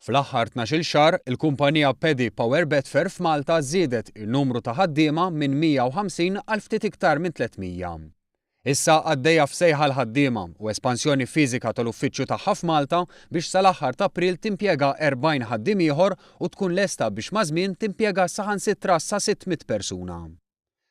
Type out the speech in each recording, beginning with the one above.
Fl-aħħar 12-il xahar, il-kumpanija Paddy Power Betfair f'Malta żiedet in-numru ta' ħaddiema minn 150 għal ftit iktar minn 300. Issa għaddejja f'sejħa l-ħaddiema u espansjoni fiżika tal-uffiċċju tagħha f'Malta biex sal-aħħar ta' April timpjega 40 ħaddiem ieħor u tkun lesta biex mażmien timpjega saħansitra sa 600 persuna.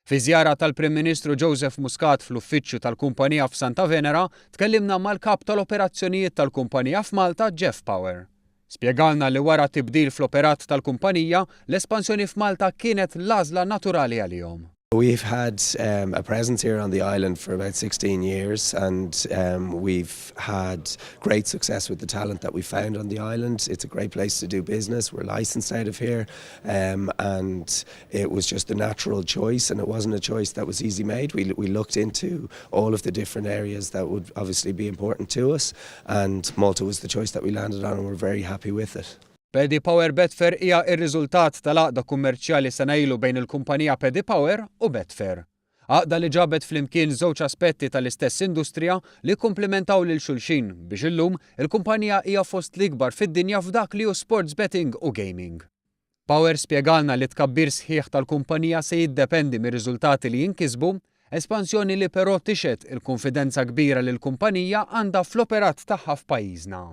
Fi żjara tal-Prim Ministru Joseph Muscat fl-uffiċċju tal-kumpanija f'Santa Venera, tkellimna mal-kap tal-operazzjonijiet tal-kumpanija f'Malta Jeff Power. Spjegalna li wara tibdil fl-operat tal-kumpanija, l-espansjoni f'Malta kienet l-għażla naturali għalihom. We've had a presence here on the island for about 16 years and we've had great success with the talent that we found on the island. It's a great place to do business. We're licensed out of here and it was just a natural choice, and it wasn't a choice that was easy made. We looked into all of the different areas that would obviously be important to us, and Malta was the choice that we landed on, and we're very happy with it. Paddy Power Betfair hija r-riżultat tal-għaqda kummerċjali sena ilu bejn il-kumpanija Paddy Power u Betfair. Għaqda li ġabet flimkien żewġ aspetti tal-istess industrija li komplementaw lil xulxin biex illum il-kumpanija hija fost l-ikbar fid-dinja f'dak li hu sports betting u gaming. Power spjegalna li tkabbir sħiħ tal-kumpanija se jiddependi mir-riżultati li jinkisbu, espansjoni li però tixet il-konfidenza kbira li l-kumpanija għandha fl-operat tagħha f'pajjiżna.